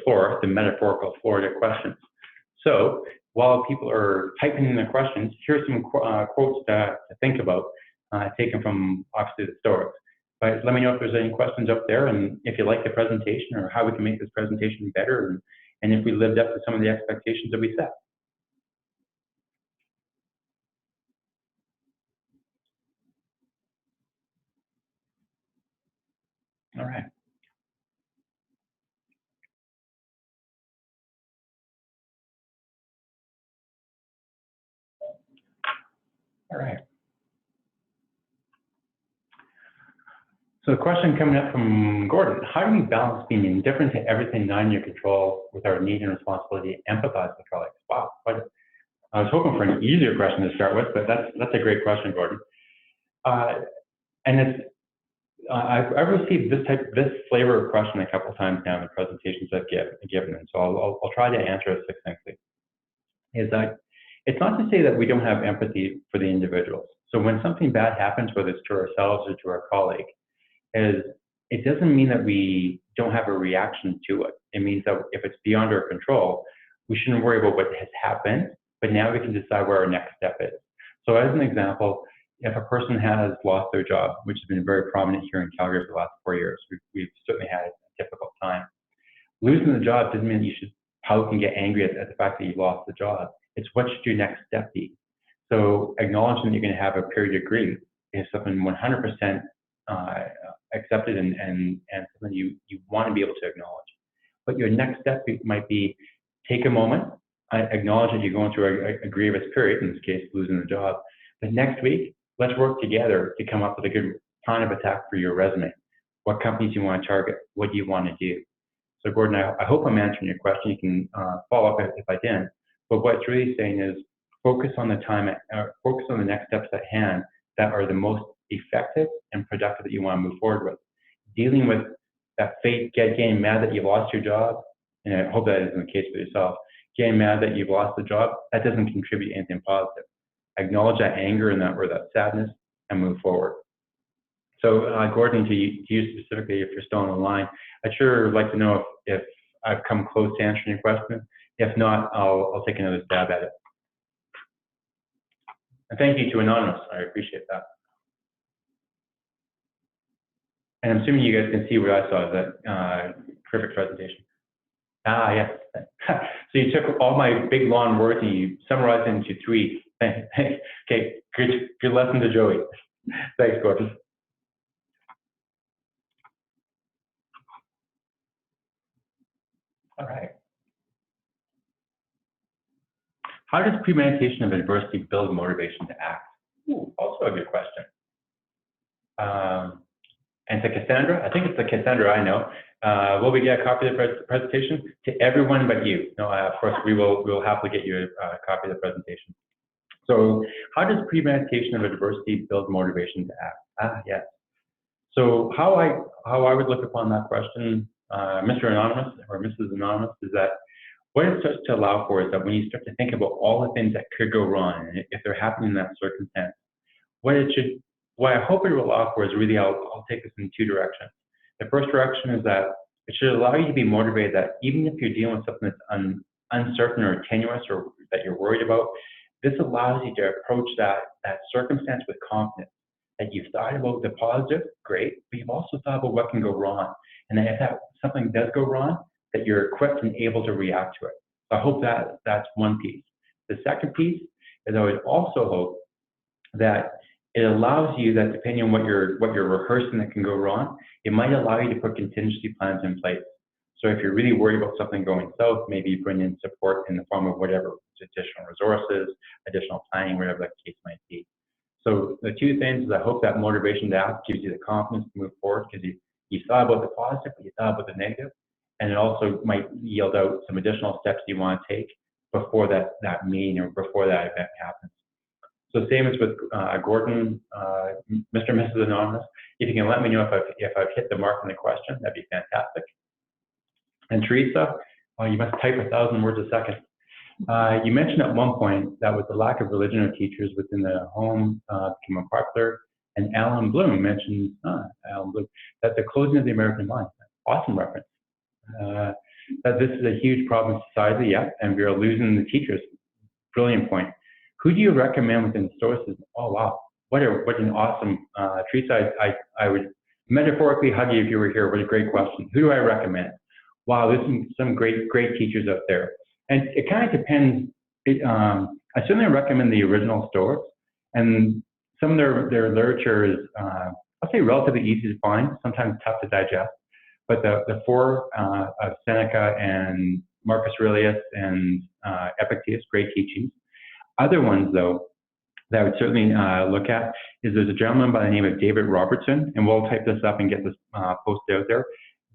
floor, the metaphorical floor, to questions. So while people are typing in their questions, here's some quotes to think about, taken from obviously the Stoics. But let me know if there's any questions up there, and if you like the presentation or how we can make this presentation better, and if we lived up to some of the expectations that we set. All right. All right. So the question coming up from Gordon: how do we balance being indifferent to everything not in your control with our need and responsibility to empathize with colleagues? Wow, I was hoping for an easier question to start with, but that's a great question, Gordon. And it's I've received this flavor of question a couple of times now in the presentations I've given, and so I'll try to answer it succinctly. Is that it's not to say that we don't have empathy for the individuals. So when something bad happens, whether it's to ourselves or to our colleague, it doesn't mean that we don't have a reaction to it. It means that if it's beyond our control, we shouldn't worry about what has happened, but now we can decide where our next step is. So as an example, if a person has lost their job, which has been very prominent here in Calgary for the last 4 years, we've certainly had a difficult time. Losing the job doesn't mean you should pout and get angry at the fact that you lost the job. It's what should your next step be? So acknowledging that you're going to have a period of grief is something 100% accepted and something you want to be able to acknowledge. But your next step might be take a moment, acknowledge that you're going through a grievous period, in this case, losing the job. But next week, let's work together to come up with a good plan of attack for your resume. What companies you want to target? What do you want to do? So Gordon, I hope I'm answering your question. You can follow up if I didn't. But what it's really saying is focus on the focus on the next steps at hand that are the most effective and productive that you want to move forward with. Dealing with that fate, getting mad that you've lost your job, and I hope that isn't the case for yourself, getting mad that you've lost the job, that doesn't contribute anything positive. Acknowledge that anger and that sadness and move forward. So Gordon, to you specifically, if you're still on the line, I'd sure like to know if I've come close to answering your question. If not, I'll take another stab at it. And thank you to Anonymous, I appreciate that. And I'm assuming you guys can see what I saw, that perfect presentation. Ah, yes. So you took all my big long words and you summarized it into 3. Okay, good lesson to Joey. Thanks, Gordon. All right. How does premeditation of adversity build motivation to act? Ooh, also a good question. And to Cassandra, I think it's the Cassandra I know. Will we get a copy of the presentation? To everyone but you. No, of course, we will happily get you a copy of the presentation. So how does premeditation of adversity build motivation to act? Ah, yes. So how I would look upon that question, Mr. Anonymous or Mrs. Anonymous, is that what it starts to allow for is that when you start to think about all the things that could go wrong, and if they're happening in that circumstance, what I hope it will allow for is really, I'll take this in 2 directions. The first direction is that it should allow you to be motivated that even if you're dealing with something that's uncertain or tenuous or that you're worried about, this allows you to approach that circumstance with confidence. That you've thought about the positive, great, but you've also thought about what can go wrong. And then if something does go wrong, that you're equipped and able to react to it. So I hope that's one piece. The second piece is I would also hope that it allows you that depending on what you're rehearsing that can go wrong, it might allow you to put contingency plans in place. So if you're really worried about something going south, maybe you bring in support in the form of whatever, additional resources, additional planning, whatever that case might be. So the 2 things is I hope that motivation to act gives you the confidence to move forward because you thought about the positive, but you thought about the negative, and it also might yield out some additional steps you want to take before that meeting or before that event happens. So same as with Gordon, Mr. and Mrs. Anonymous. If you can let me know if I've hit the mark on the question, that'd be fantastic. And Teresa, you must type 1,000 words a second. You mentioned at one point that with the lack of religion or teachers within the home became unpopular. And Alan Bloom mentioned, that the closing of the American mind. Awesome reference. That this is a huge problem in society, yeah, and we are losing the teachers. Brilliant point. Who do you recommend within Stoicism? Oh, wow. What an awesome, Teresa, I would metaphorically hug you if you were here. What a great question. Who do I recommend? Wow, there's some great teachers out there. And it kind of depends. I certainly recommend the original Stoics, and some of their literature is, I'll say, relatively easy to find, sometimes tough to digest. But the four of Seneca and Marcus Aurelius and Epictetus, great teachings. Other ones, though, that I would certainly look at is there's a gentleman by the name of David Robertson, and we'll type this up and get this posted out there.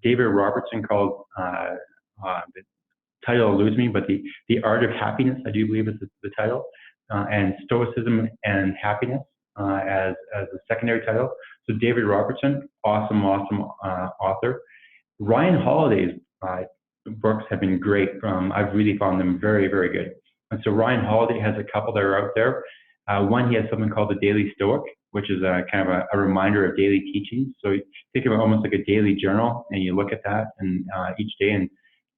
David Robertson called, the title eludes me, but the Art of Happiness, I do believe is the title, and Stoicism and Happiness as a secondary title. So David Robertson, awesome author. Ryan Holiday's books have been great. I've really found them very, very good. And so Ryan Holiday has a couple that are out there. One, he has something called the Daily Stoic, which is kind of a reminder of daily teachings. So you think of it almost like a daily journal, and you look at that and each day and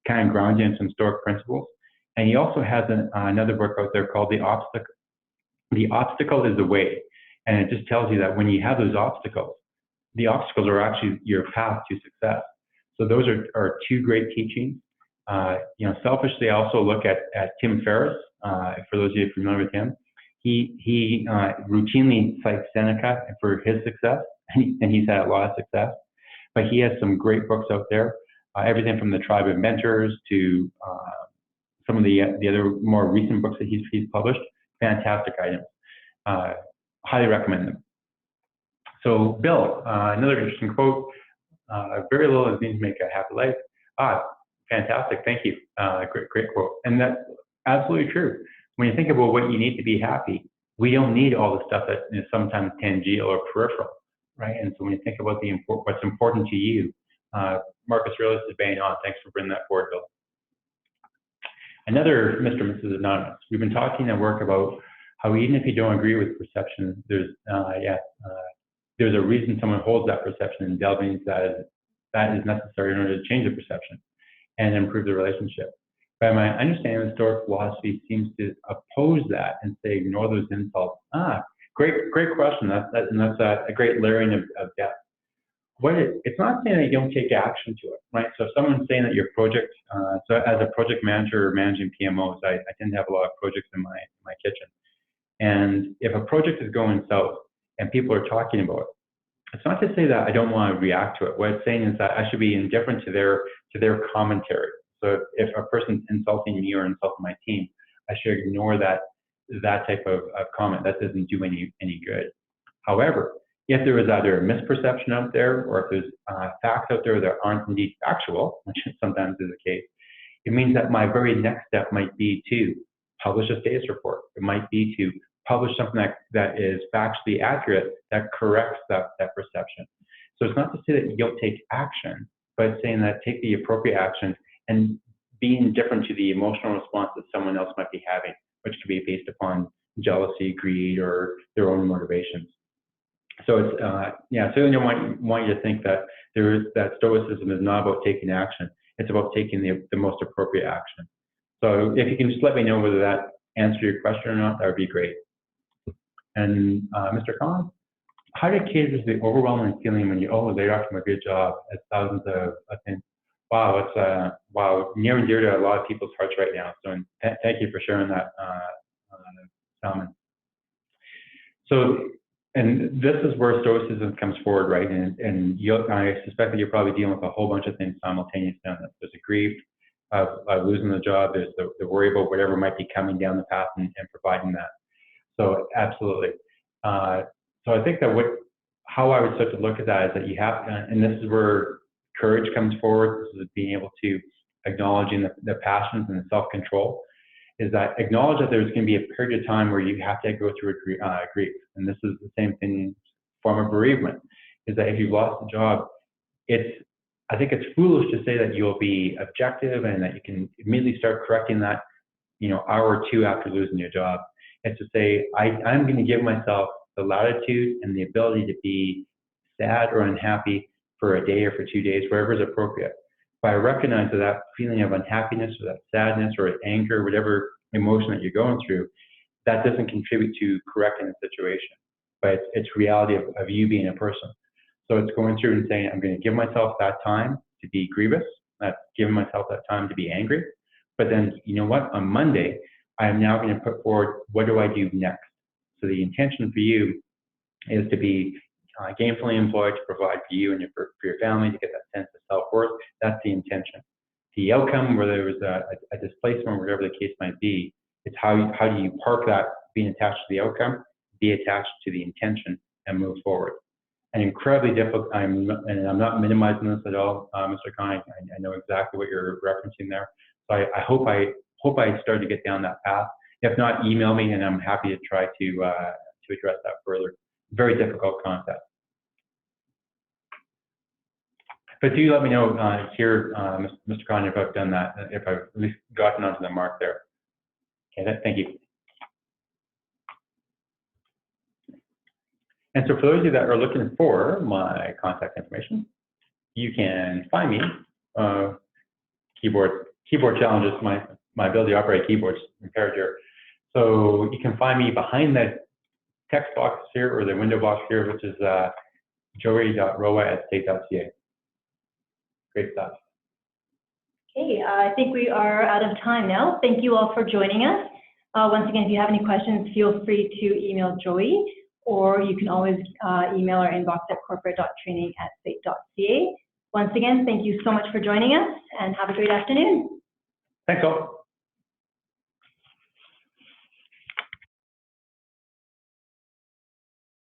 kind of ground you in some Stoic principles. And he also has another book out there called The Obstacle. The Obstacle is the Way. And it just tells you that when you have those obstacles, the obstacles are actually your path to success. So those are two great teachings. Selfishly, I also look at Tim Ferriss. For those of you familiar with him, he routinely cites Seneca for his success, and he's had a lot of success. But he has some great books out there, everything from The Tribe of Mentors to some of the other more recent books that he's published. Fantastic items. Highly recommend them. So Bill, another interesting quote. Very little is needed to make a happy life. Fantastic, thank you. Great quote. And that's absolutely true. When you think about what you need to be happy, we don't need all the stuff that is sometimes tangential or peripheral, right? And so when you think about what's important to you, Marcus Aurelius is bang on. Thanks for bringing that forward, Bill. Another Mr. and Mrs. Anonymous. We've been talking at work about how even if you don't agree with perception, there's a reason someone holds that perception, and delving into that is necessary in order to change the perception and improve the relationship. By my understanding, the Stoic philosophy seems to oppose that and say ignore those insults. Great question. That's a great layering of depth. It's not saying that you don't take action to it, right? So if someone's saying that your project, so as a project manager or managing PMOs, I tend to have a lot of projects in my kitchen. And if a project is going south and people are talking about it, it's not to say that I don't want to react to it. What it's saying is that I should be indifferent to their commentary. So if a person's insulting me or insulting my team, I should ignore that type of comment. That doesn't do any good. However, if there is either a misperception out there, or if there's facts out there that aren't indeed factual, which sometimes is the case, it means that my very next step might be to publish a status report. It might be to publish something that is factually accurate, that corrects that perception. So it's not to say that you don't take action, but it's saying that take the appropriate action and be indifferent to the emotional response that someone else might be having, which could be based upon jealousy, greed, or their own motivations. So it's, certainly don't want you to think that that Stoicism is not about taking action. It's about taking the most appropriate action. So if you can just let me know whether that answered your question or not, that would be great. And Mr. Khan, how to cater to the overwhelming feeling when you laid off from a good job as thousands of things? Wow, it's near and dear to a lot of people's hearts right now. So thank you for sharing that, Salman. So, and this is where Stoicism comes forward, right? And I suspect that you're probably dealing with a whole bunch of things simultaneously on this. There's a grief of losing the job. There's the worry about whatever might be coming down the path and providing that. So absolutely. So I think that how I would start to look at that is that you have, and this is where courage comes forward. This is being able to acknowledging the passions and the self-control. is that acknowledge that there's going to be a period of time where you have to go through grief. And this is the same thing, form of bereavement, is that if you've lost a job, I think it's foolish to say that you'll be objective and that you can immediately start correcting that, hour or two after losing your job. It's to say, I'm going to give myself the latitude and the ability to be sad or unhappy for a day or for 2 days, wherever is appropriate. But I recognize that feeling of unhappiness or that sadness or anger, whatever emotion that you're going through, that doesn't contribute to correcting the situation. But it's reality of you being a person. So it's going through and saying, I'm going to give myself that time to be grievous, not giving myself that time to be angry. But then, you know what? On Monday, I am now going to put forward, what do I do next? So the intention for you is to be gainfully employed to provide for you and for your family, to get that sense of self-worth. That's the intention. The outcome, whether there was a displacement or whatever the case might be, it's how do you park that being attached to the outcome, be attached to the intention, and move forward. And incredibly difficult, I'm not minimizing this at all, Mr. Khan. I know exactly what you're referencing there. So I hope I started to get down that path. If not, email me, and I'm happy to try to address that further. Very difficult concept. But do let me know here, Mr. Khan, if I've done that, if I've at least gotten onto the mark there. Okay, thank you. And so for those of you that are looking for my contact information, you can find me. Keyboard challenges my ability to operate keyboards impaired here. So you can find me behind the text box here, or the window box here, which is joey.roa@SAIT.ca. Great stuff. Okay, I think we are out of time now. Thank you all for joining us. Once again, if you have any questions, feel free to email Joey, or you can always email our inbox at corporate.training@SAIT.ca. Once again, thank you so much for joining us, and have a great afternoon. Thanks all.